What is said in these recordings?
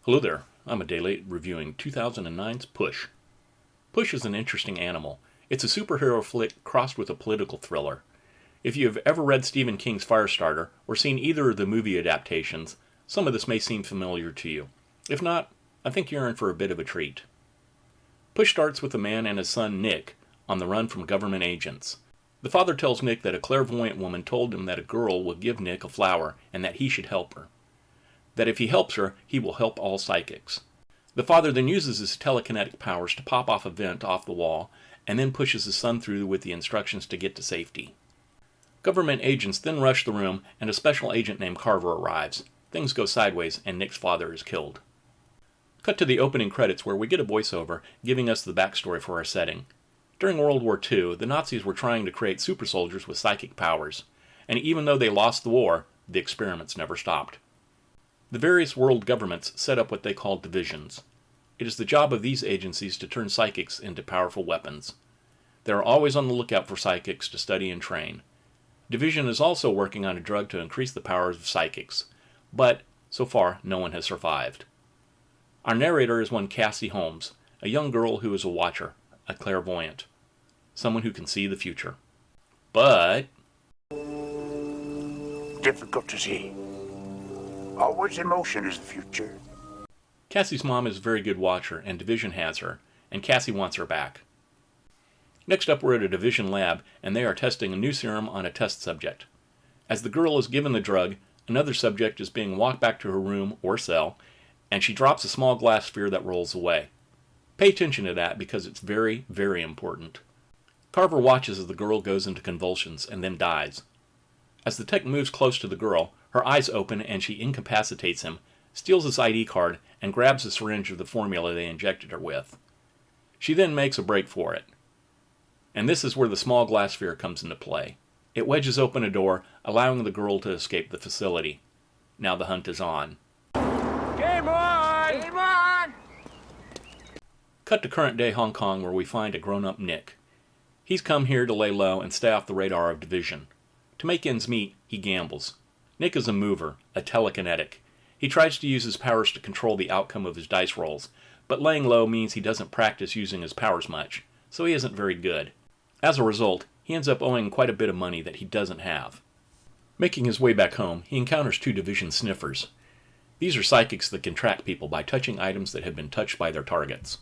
Hello there, I'm a day late reviewing 2009's Push. Push is an interesting animal. It's a superhero flick crossed with a political thriller. If you have ever read Stephen King's Firestarter or seen either of the movie adaptations, some of this may seem familiar to you. If not, I think you're in for a bit of a treat. Push starts with a man and his son Nick on the run from government agents. The father tells Nick that a clairvoyant woman told him that a girl will give Nick a flower and that he should help her. That if he helps her, he will help all psychics. The father then uses his telekinetic powers to pop off a vent off the wall and then pushes his son through with the instructions to get to safety. Government agents then rush the room and a special agent named Carver arrives. Things go sideways and Nick's father is killed. Cut to the opening credits where we get a voiceover giving us the backstory for our setting. During World War II, the Nazis were trying to create super soldiers with psychic powers, and even though they lost the war, the experiments never stopped. The various world governments set up what they call divisions. It is the job of these agencies to turn psychics into powerful weapons. They are always on the lookout for psychics to study and train. Division is also working on a drug to increase the powers of psychics, but so far no one has survived. Our narrator is one Cassie Holmes, a young girl who is a watcher, a clairvoyant, someone who can see the future. But difficult to see. Always emotion is the future. Cassie's mom is a very good watcher, and Division has her, and Cassie wants her back. Next up, we're at a Division lab, and they are testing a new serum on a test subject. As the girl is given the drug, another subject is being walked back to her room or cell, and she drops a small glass sphere that rolls away. Pay attention to that because it's very, very important. Carver watches as the girl goes into convulsions and then dies. As the tech moves close to the girl, her eyes open and she incapacitates him, steals his ID card, and grabs a syringe of the formula they injected her with. She then makes a break for it. And this is where the small glass sphere comes into play. It wedges open a door, allowing the girl to escape the facility. Now the hunt is on. Game on! Game on! Cut to current-day Hong Kong where we find a grown-up Nick. He's come here to lay low and stay off the radar of Division. To make ends meet, he gambles. Nick is a mover, a telekinetic. He tries to use his powers to control the outcome of his dice rolls, but laying low means he doesn't practice using his powers much, so he isn't very good. As a result, he ends up owing quite a bit of money that he doesn't have. Making his way back home, he encounters two Division sniffers. These are psychics that can track people by touching items that have been touched by their targets.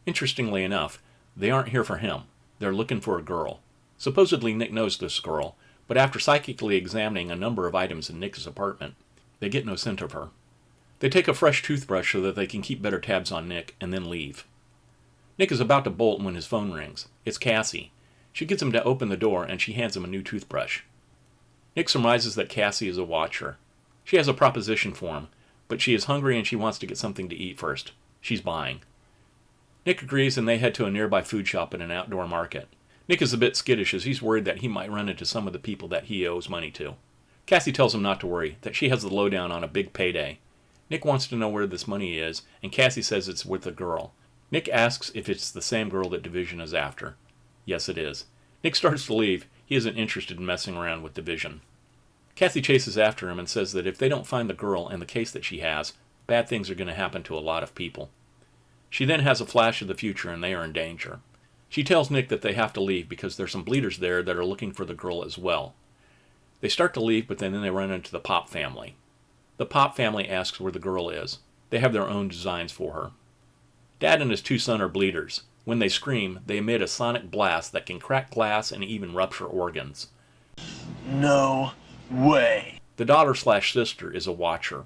Interestingly enough, they aren't here for him. They're looking for a girl. Supposedly Nick knows this girl, but after psychically examining a number of items in Nick's apartment, they get no scent of her. They take a fresh toothbrush so that they can keep better tabs on Nick, and then leave. Nick is about to bolt when his phone rings. It's Cassie. She gets him to open the door, and she hands him a new toothbrush. Nick surmises that Cassie is a watcher. She has a proposition for him, but she is hungry and she wants to get something to eat first. She's buying. Nick agrees, and they head to a nearby food shop at an outdoor market. Nick is a bit skittish as he's worried that he might run into some of the people that he owes money to. Cassie tells him not to worry, that she has the lowdown on a big payday. Nick wants to know where this money is, and Cassie says it's with a girl. Nick asks if it's the same girl that Division is after. Yes, it is. Nick starts to leave. He isn't interested in messing around with Division. Cassie chases after him and says that if they don't find the girl and the case that she has, bad things are going to happen to a lot of people. She then has a flash of the future and they are in danger. She tells Nick that they have to leave because there's some bleeders there that are looking for the girl as well. They start to leave, but then they run into the Pop family. The Pop family asks where the girl is. They have their own designs for her. Dad and his two sons are bleeders. When they scream, they emit a sonic blast that can crack glass and even rupture organs. No way. The daughter/sister is a watcher.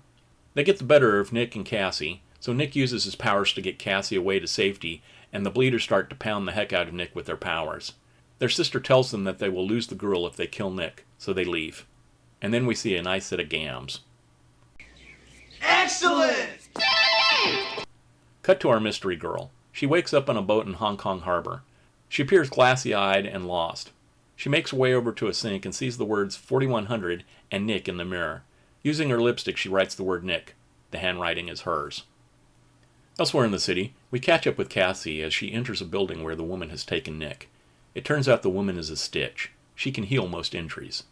They get the better of Nick and Cassie, so Nick uses his powers to get Cassie away to safety, and the bleeders start to pound the heck out of Nick with their powers. Their sister tells them that they will lose the girl if they kill Nick, so they leave. And then we see a nice set of gams. Excellent! Cut to our mystery girl. She wakes up on a boat in Hong Kong harbor. She appears glassy-eyed and lost. She makes her way over to a sink and sees the words 4100 and Nick in the mirror. Using her lipstick, she writes the word Nick. The handwriting is hers. Elsewhere in the city, we catch up with Cassie as she enters a building where the woman has taken Nick. It turns out the woman is a Stitch. She can heal most injuries.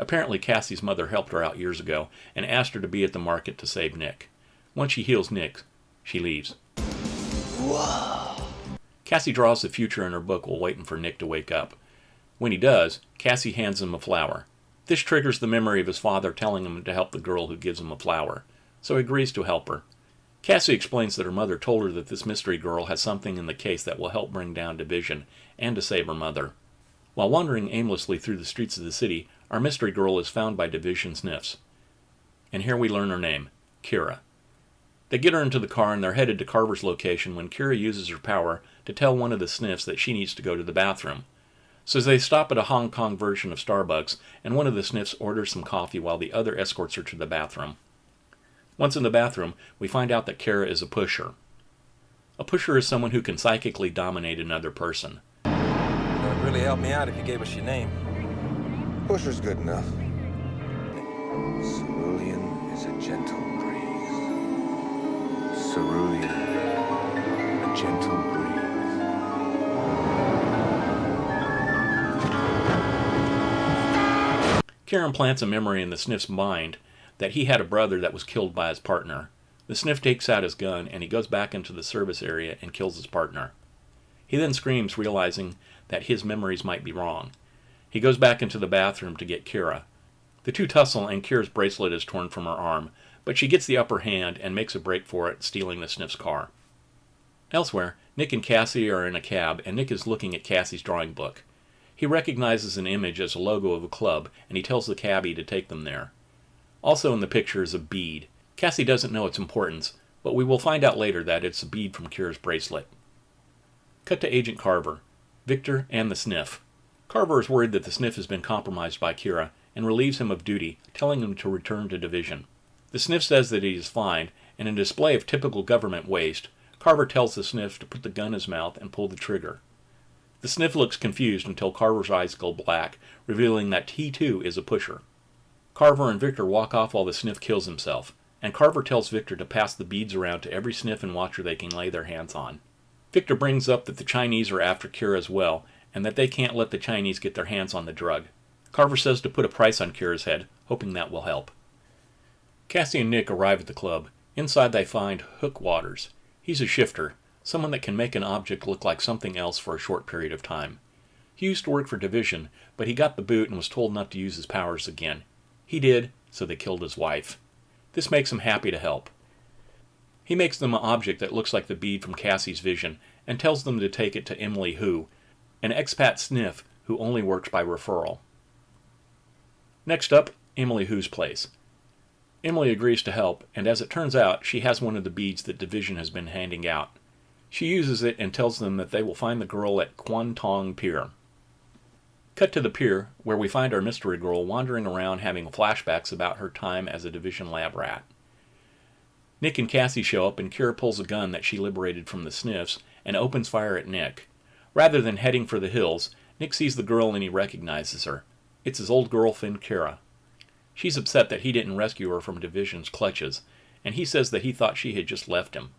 Apparently Cassie's mother helped her out years ago and asked her to be at the market to save Nick. Once she heals Nick, She leaves. Cassie draws the future in her book while waiting for Nick to wake up. When he does, Cassie hands him a flower. This triggers the memory of his father telling him to help the girl who gives him a flower, so he agrees to help her. Cassie explains that her mother told her that this mystery girl has something in the case that will help bring down Division and to save her mother. While wandering aimlessly through the streets of the city, our mystery girl is found by Division sniffs. And here we learn her name, Kira. They get her into the car and they're headed to Carver's location when Kira uses her power to tell one of the sniffs that she needs to go to the bathroom. So they stop at a Hong Kong version of Starbucks, and one of the sniffs orders some coffee while the other escorts her to the bathroom. Once in the bathroom, we find out that Kira is a pusher. A pusher is someone who can psychically dominate another person. It would really help me out if you gave us your name. Pusher's good enough. Cerulean is a gentle breeze. Cerulean, a gentle breeze. Kira plants a memory in the sniff's mind that he had a brother that was killed by his partner. The sniff takes out his gun and he goes back into the service area and kills his partner. He then screams, realizing that his memories might be wrong. He goes back into the bathroom to get Kira. The two tussle and Kira's bracelet is torn from her arm, but she gets the upper hand and makes a break for it, stealing the sniff's car. Elsewhere, Nick and Cassie are in a cab and Nick is looking at Cassie's drawing book. He recognizes an image as a logo of a club, and he tells the cabbie to take them there. Also in the picture is a bead. Cassie doesn't know its importance, but we will find out later that it's a bead from Kira's bracelet. Cut to Agent Carver, Victor, and the sniff. Carver is worried that the sniff has been compromised by Kira, and relieves him of duty, telling him to return to Division. The sniff says that he is fine, and in a display of typical government waste, Carver tells the sniff to put the gun in his mouth and pull the trigger. The sniff looks confused until Carver's eyes go black, revealing that he too is a pusher. Carver and Victor walk off while the sniff kills himself, and Carver tells Victor to pass the beads around to every sniff and watcher they can lay their hands on. Victor brings up that the Chinese are after Kira as well, and that they can't let the Chinese get their hands on the drug. Carver says to put a price on Kira's head, hoping that will help. Cassie and Nick arrive at the club. Inside they find Hook Waters. He's a shifter, someone that can make an object look like something else for a short period of time. He used to work for Division, but he got the boot and was told not to use his powers again. He did, so they killed his wife. This makes him happy to help. He makes them an object that looks like the bead from Cassie's vision, and tells them to take it to Emily Hu, an expat sniff who only works by referral. Next up, Emily Hu's place. Emily agrees to help, and as it turns out, she has one of the beads that Division has been handing out. She uses it and tells them that they will find the girl at Kwun Tong Pier. Cut to the pier, where we find our mystery girl wandering around having flashbacks about her time as a Division lab rat. Nick and Cassie show up and Kira pulls a gun that she liberated from the sniffs and opens fire at Nick. Rather than heading for the hills, Nick sees the girl and he recognizes her. It's his old girlfriend, Kira. She's upset that he didn't rescue her from Division's clutches, and he says that he thought she had just left him.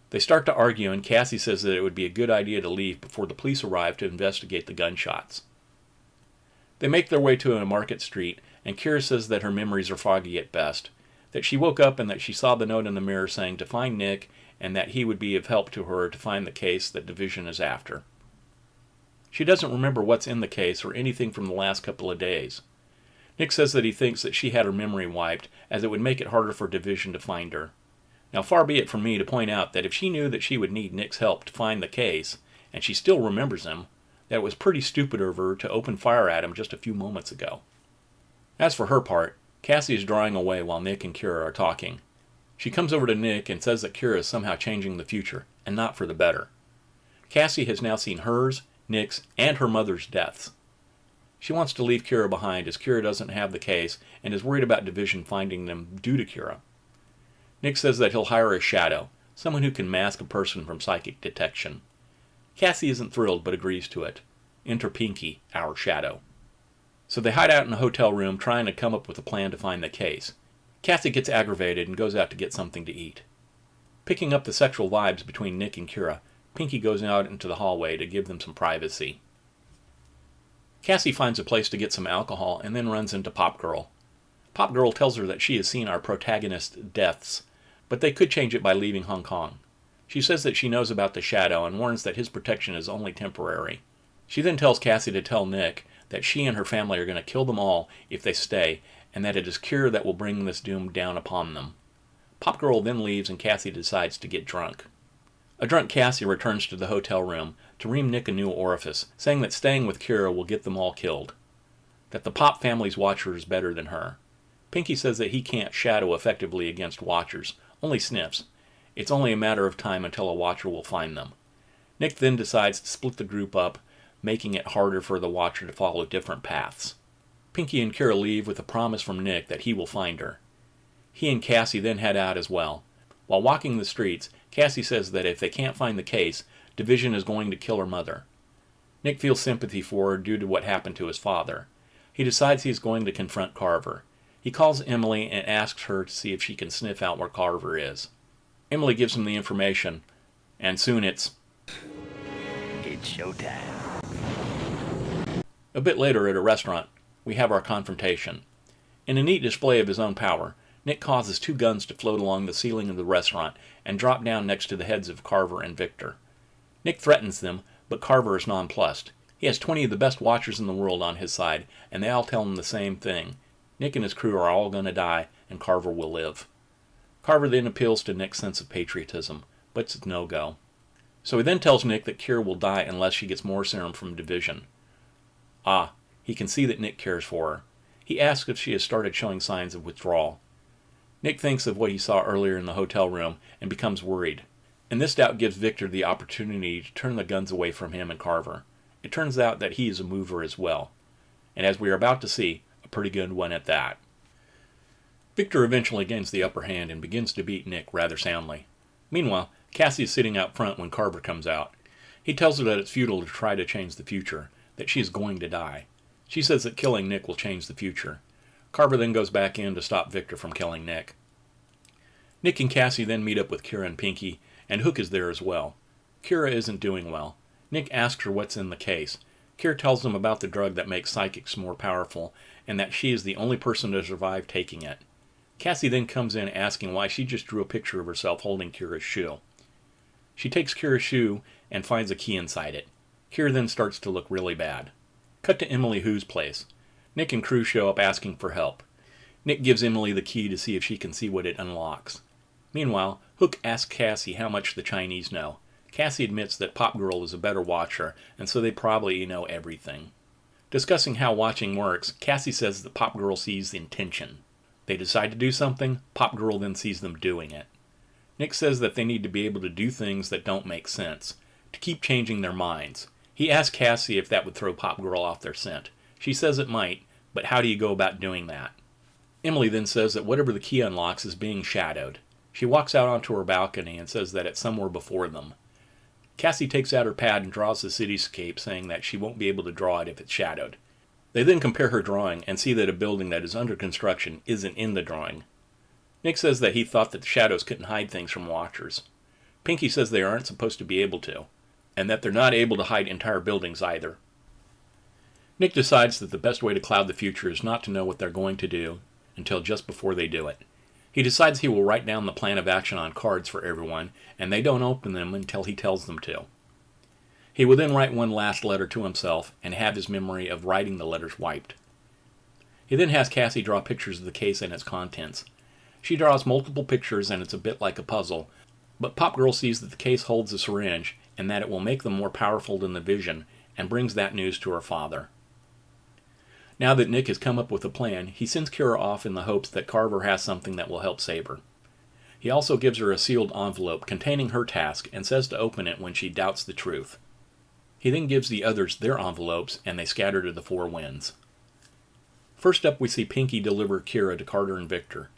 They start to argue, and Cassie says that it would be a good idea to leave before the police arrive to investigate the gunshots. They make their way to a market street, and Kira says that her memories are foggy at best, that she woke up and that she saw the note in the mirror saying to find Nick, and that he would be of help to her to find the case that Division is after. She doesn't remember what's in the case or anything from the last couple of days. Nick says that he thinks that she had her memory wiped, as it would make it harder for Division to find her. Now, far be it from me to point out that if she knew that she would need Nick's help to find the case, and she still remembers him, that it was pretty stupid of her to open fire at him just a few moments ago. As for her part, Cassie is drawing away while Nick and Kira are talking. She comes over to Nick and says that Kira is somehow changing the future, and not for the better. Cassie has now seen hers, Nick's, and her mother's deaths. She wants to leave Kira behind as Kira doesn't have the case and is worried about Division finding them due to Kira. Nick says that he'll hire a shadow, someone who can mask a person from psychic detection. Cassie isn't thrilled but agrees to it. Enter Pinky, our shadow. So they hide out in a hotel room trying to come up with a plan to find the case. Cassie gets aggravated and goes out to get something to eat. Picking up the sexual vibes between Nick and Kira, Pinky goes out into the hallway to give them some privacy. Cassie finds a place to get some alcohol and then runs into Pop Girl. Pop Girl tells her that she has seen our protagonist's deaths, but they could change it by leaving Hong Kong. She says that she knows about the Shadow and warns that his protection is only temporary. She then tells Cassie to tell Nick that she and her family are going to kill them all if they stay, and that it is Kira that will bring this doom down upon them. Pop Girl then leaves and Cassie decides to get drunk. A drunk Cassie returns to the hotel room to ream Nick a new orifice, saying that staying with Kira will get them all killed. That the Pop family's watcher is better than her. Pinky says that he can't shadow effectively against watchers, only sniffs. It's only a matter of time until a watcher will find them. Nick then decides to split the group up, making it harder for the watcher to follow different paths. Pinky and Kira leave with a promise from Nick that he will find her. He and Cassie then head out as well. While walking the streets, Cassie says that if they can't find the case, Division is going to kill her mother. Nick feels sympathy for her due to what happened to his father. He decides he's going to confront Carver. He calls Emily and asks her to see if she can sniff out where Carver is. Emily gives him the information, and soon it's showtime. A bit later at a restaurant, we have our confrontation. In a neat display of his own power, Nick causes 2 guns to float along the ceiling of the restaurant and drop down next to the heads of Carver and Victor. Nick threatens them, but Carver is nonplussed. He has 20 of the best watchers in the world on his side, and they all tell him the same thing. Nick and his crew are all going to die, and Carver will live. Carver then appeals to Nick's sense of patriotism, but it's no go. So he then tells Nick that Kira will die unless she gets more serum from Division. He can see that Nick cares for her. He asks if she has started showing signs of withdrawal. Nick thinks of what he saw earlier in the hotel room and becomes worried. And this doubt gives Victor the opportunity to turn the guns away from him and Carver. It turns out that he is a mover as well. And as we are about to see, a pretty good one at that. Victor eventually gains the upper hand and begins to beat Nick rather soundly. Meanwhile, Cassie is sitting out front when Carver comes out. He tells her that it's futile to try to change the future, that she is going to die. She says that killing Nick will change the future. Carver then goes back in to stop Victor from killing Nick. Nick and Cassie then meet up with Kira and Pinky, and Hook is there as well. Kira isn't doing well. Nick asks her what's in the case. Kira tells him about the drug that makes psychics more powerful, and that she is the only person to survive taking it. Cassie then comes in asking why she just drew a picture of herself holding Kira's shoe. She takes Kira's shoe and finds a key inside it. Kira then starts to look really bad. Cut to Emily Hu's place. Nick and crew show up asking for help. Nick gives Emily the key to see if she can see what it unlocks. Meanwhile, Hook asks Cassie how much the Chinese know. Cassie admits that Pop Girl is a better watcher, and so they probably know everything. Discussing how watching works, Cassie says that Pop Girl sees the intention. They decide to do something, Pop Girl then sees them doing it. Nick says that they need to be able to do things that don't make sense, to keep changing their minds. He asks Cassie if that would throw Pop Girl off their scent. She says it might, but how do you go about doing that? Emily then says that whatever the key unlocks is being shadowed. She walks out onto her balcony and says that it's somewhere before them. Cassie takes out her pad and draws the cityscape, saying that she won't be able to draw it if it's shadowed. They then compare her drawing and see that a building that is under construction isn't in the drawing. Nick says that he thought that the shadows couldn't hide things from watchers. Pinky says they aren't supposed to be able to, and that they're not able to hide entire buildings either. Nick decides that the best way to cloud the future is not to know what they're going to do until just before they do it. He decides he will write down the plan of action on cards for everyone, and they don't open them until he tells them to. He will then write one last letter to himself and have his memory of writing the letters wiped. He then has Cassie draw pictures of the case and its contents. She draws multiple pictures and it's a bit like a puzzle, but Pop Girl sees that the case holds a syringe and that it will make them more powerful than the Vision, and brings that news to her father. Now that Nick has come up with a plan, he sends Kira off in the hopes that Carver has something that will help save her. He also gives her a sealed envelope containing her task and says to open it when she doubts the truth. He then gives the others their envelopes and they scatter to the 4 winds. First up, we see Pinky deliver Kira to Carter and Victor.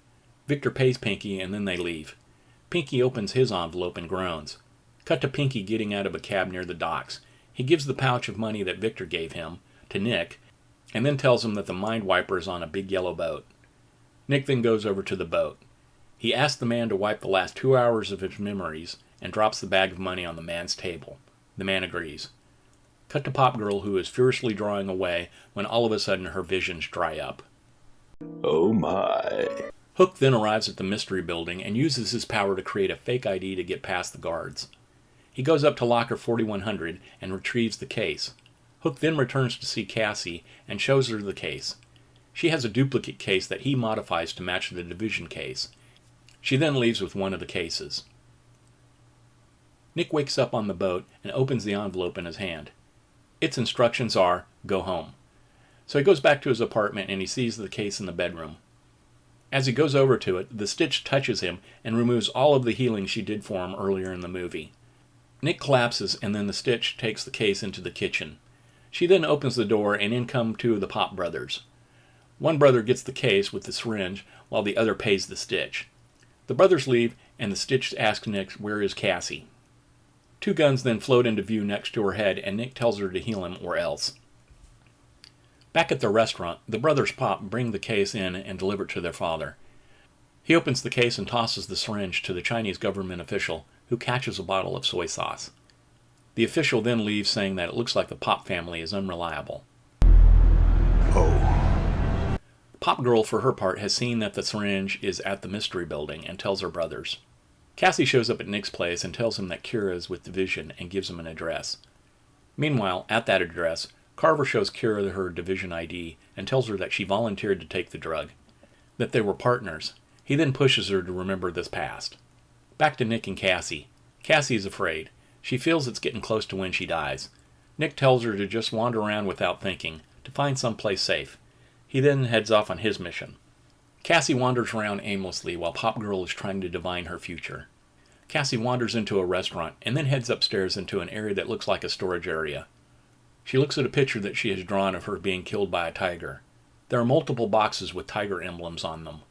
Victor pays Pinky and then they leave. Pinky opens his envelope and groans. Cut to Pinky getting out of a cab near the docks. He gives the pouch of money that Victor gave him to Nick, and then tells him that the Mind Wiper is on a big yellow boat. Nick then goes over to the boat. He asks the man to wipe the last 2 hours of his memories and drops the bag of money on the man's table. The man agrees. Cut to Pop Girl, who is furiously drawing away when all of a sudden her visions dry up. Oh my. Hook then arrives at the mystery building and uses his power to create a fake ID to get past the guards. He goes up to locker 4100 and retrieves the case. Hook then returns to see Cassie and shows her the case. She has a duplicate case that he modifies to match the Division case. She then leaves with one of the cases. Nick wakes up on the boat and opens the envelope in his hand. Its instructions are, go home. So he goes back to his apartment and he sees the case in the bedroom. As he goes over to it, the Stitch touches him and removes all of the healing she did for him earlier in the movie. Nick collapses and then the Stitch takes the case into the kitchen. She then opens the door and in come two of the Pop brothers. One brother gets the case with the syringe while the other pays the Stitch. The brothers leave and the Stitch asks Nick where is Cassie. Two guns then float into view next to her head and Nick tells her to heal him or else. Back at the restaurant, the brothers Pop bring the case in and deliver it to their father. He opens the case and tosses the syringe to the Chinese government official, who catches a bottle of soy sauce. The official then leaves saying that it looks like the Pop family is unreliable. Oh. Pop Girl, for her part, has seen that the syringe is at the mystery building and tells her brothers. Cassie shows up at Nick's place and tells him that Kira is with Division and gives him an address. Meanwhile, at that address, Carver shows Kira her Division ID and tells her that she volunteered to take the drug, that they were partners. He then pushes her to remember this past. Back to Nick and Cassie. Cassie is afraid. She feels it's getting close to when she dies. Nick tells her to just wander around without thinking, to find someplace safe. He then heads off on his mission. Cassie wanders around aimlessly while Pop Girl is trying to divine her future. Cassie wanders into a restaurant and then heads upstairs into an area that looks like a storage area. She looks at a picture that she has drawn of her being killed by a tiger. There are multiple boxes with tiger emblems on them.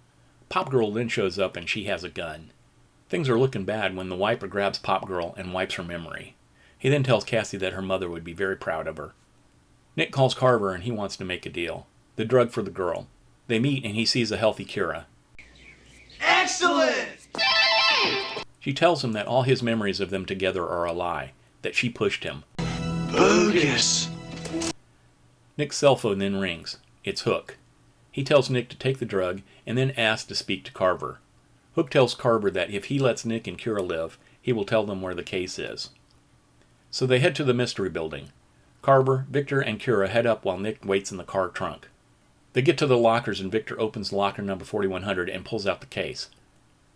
Pop Girl then shows up and she has a gun. Things are looking bad when the wiper grabs Pop Girl and wipes her memory. He then tells Cassie that her mother would be very proud of her. Nick calls Carver and he wants to make a deal. The drug for the girl. They meet and he sees a healthy Kira. Excellent! She tells him that all his memories of them together are a lie, that she pushed him. Bogus! Nick's cell phone then rings. It's Hook. He tells Nick to take the drug and then asks to speak to Carver. Hook tells Carver that if he lets Nick and Kira live, he will tell them where the case is. So they head to the mystery building. Carver, Victor, and Kira head up while Nick waits in the car trunk. They get to the lockers and Victor opens locker number 4100 and pulls out the case.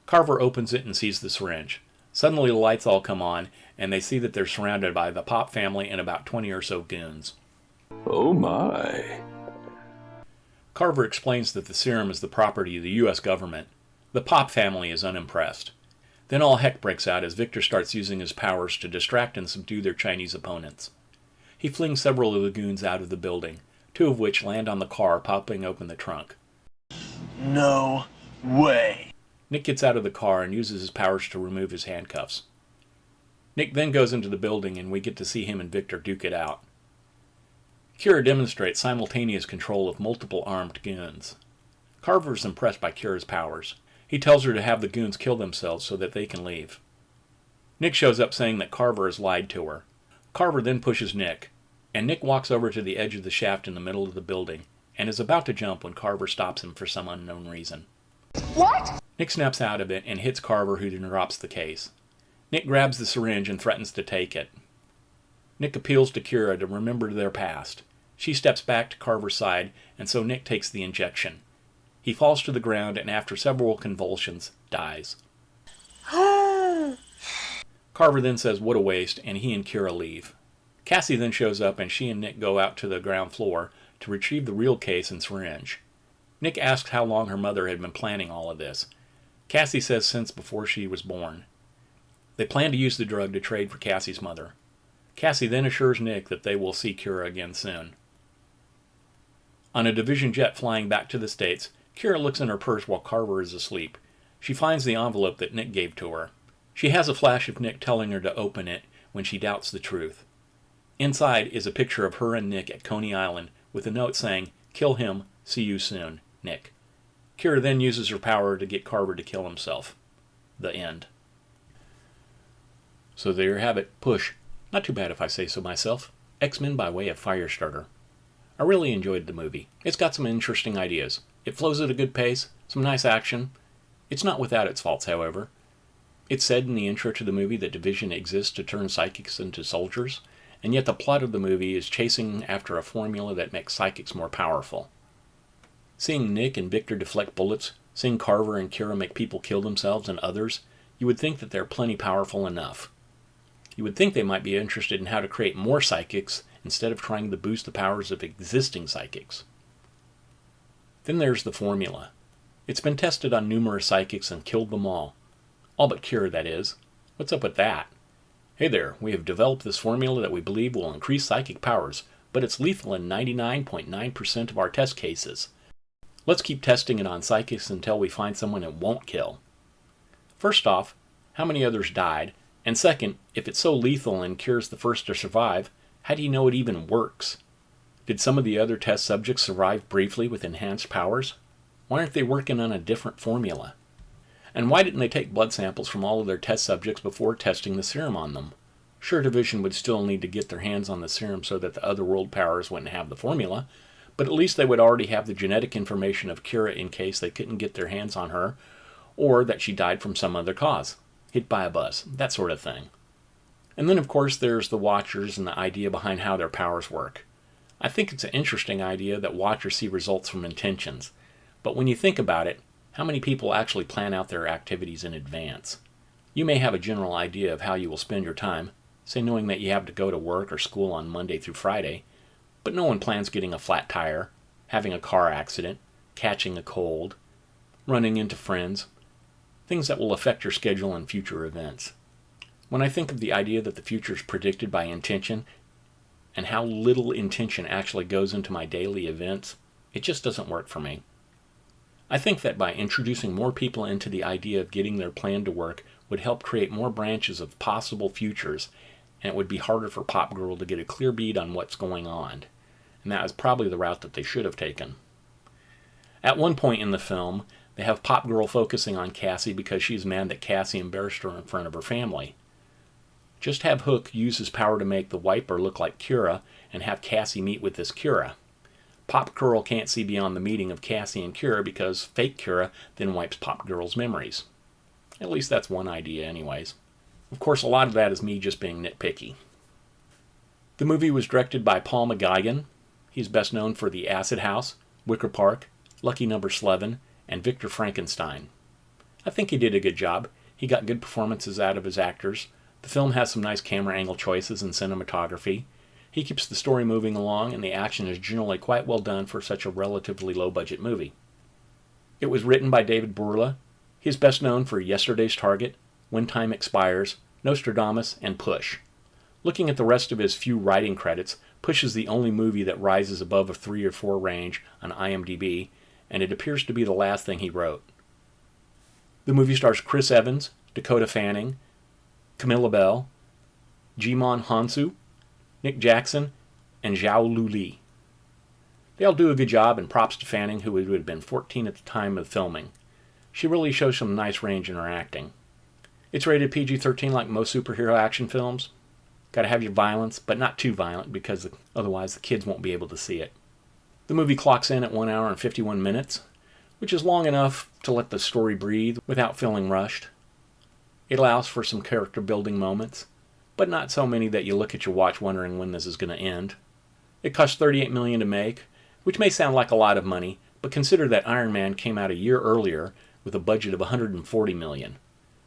Carver opens it and sees the syringe. Suddenly the lights all come on and they see that they're surrounded by the Pop family and about 20 or so goons. Oh my. Carver explains that the serum is the property of the U.S. government. The Pop family is unimpressed. Then all heck breaks out as Victor starts using his powers to distract and subdue their Chinese opponents. He flings several of the goons out of the building, two of which land on the car, popping open the trunk. No way. Nick gets out of the car and uses his powers to remove his handcuffs. Nick then goes into the building and we get to see him and Victor duke it out. Kira demonstrates simultaneous control of multiple armed goons. Carver is impressed by Kira's powers. He tells her to have the goons kill themselves so that they can leave. Nick shows up saying that Carver has lied to her. Carver then pushes Nick, and Nick walks over to the edge of the shaft in the middle of the building and is about to jump when Carver stops him for some unknown reason. What? Nick snaps out of it and hits Carver, who then drops the case. Nick grabs the syringe and threatens to take it. Nick appeals to Kira to remember their past. She steps back to Carver's side, and so Nick takes the injection. He falls to the ground and after several convulsions, dies. Carver then says what a waste, and he and Kira leave. Cassie then shows up and she and Nick go out to the ground floor to retrieve the real case and syringe. Nick asks how long her mother had been planning all of this. Cassie says since before she was born. They plan to use the drug to trade for Cassie's mother. Cassie then assures Nick that they will see Kira again soon. On a Division jet flying back to the States, Kira looks in her purse while Carver is asleep. She finds the envelope that Nick gave to her. She has a flash of Nick telling her to open it when she doubts the truth. Inside is a picture of her and Nick at Coney Island with a note saying, "Kill him, see you soon, Nick." Kira then uses her power to get Carver to kill himself. The end. So there you have it. Push. Not too bad if I say so myself. X-Men by way of Firestarter. I really enjoyed the movie. It's got some interesting ideas. It flows at a good pace, some nice action, It's not without its faults, however. It's said in the intro to the movie that Division exists to turn psychics into soldiers, and yet the plot of the movie is chasing after a formula that makes psychics more powerful. Seeing Nick and Victor deflect bullets, seeing Carver and Kira make people kill themselves and others, you would think that they're plenty powerful enough. You would think they might be interested in how to create more psychics instead of trying to boost the powers of existing psychics. Then there's the formula. It's been tested on numerous psychics and killed them all. All but Kira, that is. What's up with that? Hey there, we have developed this formula that we believe will increase psychic powers, but it's lethal in 99.9% of our test cases. Let's keep testing it on psychics until we find someone it won't kill. First off, how many others died? And second, if it's so lethal and Kira's the first to survive, how do you know it even works? Did some of the other test subjects survive briefly with enhanced powers? Why aren't they working on a different formula? And why didn't they take blood samples from all of their test subjects before testing the serum on them? Sure, Division would still need to get their hands on the serum so that the other world powers wouldn't have the formula, but at least they would already have the genetic information of Kira in case they couldn't get their hands on her, or that she died from some other cause, hit by a bus, that sort of thing. And then, of course, there's the Watchers and the idea behind how their powers work. I think it's an interesting idea that Watchers see results from intentions, but when you think about it, how many people actually plan out their activities in advance? You may have a general idea of how you will spend your time, say knowing that you have to go to work or school on Monday through Friday, but no one plans getting a flat tire, having a car accident, catching a cold, running into friends, things that will affect your schedule and future events. When I think of the idea that the future is predicted by intention, and how little intention actually goes into my daily events, it just doesn't work for me. I think that by introducing more people into the idea of getting their plan to work would help create more branches of possible futures, and it would be harder for Pop Girl to get a clear bead on what's going on. And that is probably the route that they should have taken. At one point in the film, they have Pop Girl focusing on Cassie because she's mad that Cassie embarrassed her in front of her family. Just have Hook use his power to make the Wiper look like Kira and have Cassie meet with this Kira. Pop Girl can't see beyond the meeting of Cassie and Kira because fake Kira then wipes Pop Girl's memories. At least that's one idea anyways. Of course, a lot of that is me just being nitpicky. The movie was directed by Paul McGuigan. He's best known for The Acid House, Wicker Park, Lucky Number 11, and Victor Frankenstein. I think he did a good job. He got good performances out of his actors. The film has some nice camera angle choices and cinematography. He keeps the story moving along, and the action is generally quite well done for such a relatively low-budget movie. It was written by David Bourla. He is best known for Yesterday's Target, When Time Expires, Nostradamus, and Push. Looking at the rest of his few writing credits, Push is the only movie that rises above a 3 or 4 range on IMDb, and it appears to be the last thing he wrote. The movie stars Chris Evans, Dakota Fanning, Camilla Bell, Jimon Hansu, Nick Jackson, and Zhao Luli. They all do a good job, and props to Fanning, who would have been 14 at the time of filming. She really shows some nice range in her acting. It's rated PG-13 like most superhero action films. Gotta have your violence, but not too violent because otherwise the kids won't be able to see it. The movie clocks in at 1 hour and 51 minutes, which is long enough to let the story breathe without feeling rushed. It allows for some character building moments, but not so many that you look at your watch wondering when this is going to end. It cost $38 million to make, which may sound like a lot of money, but consider that Iron Man came out a year earlier with a budget of $140 million.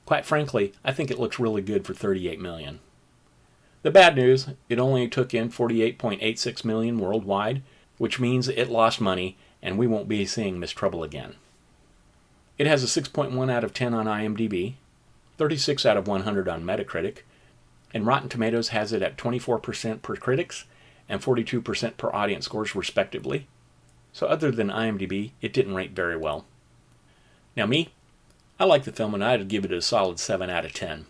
Quite frankly, I think it looks really good for $38 million. The bad news, it only took in $48.86 million worldwide, which means it lost money, and we won't be seeing Miss Trouble again. It has a 6.1 out of 10 on IMDb, 36 out of 100 on Metacritic, and Rotten Tomatoes has it at 24% per critics and 42% per audience scores respectively. So other than IMDb, it didn't rate very well. Now me, I like the film and I'd give it a solid 7 out of 10.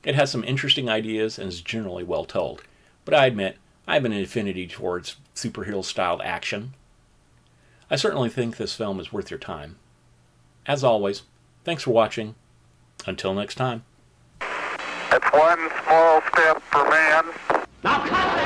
It has some interesting ideas and is generally well told, but I admit I have an affinity towards superhero-styled action. I certainly think this film is worth your time. As always, thanks for watching. Until next time. It's one small step for man. Now cut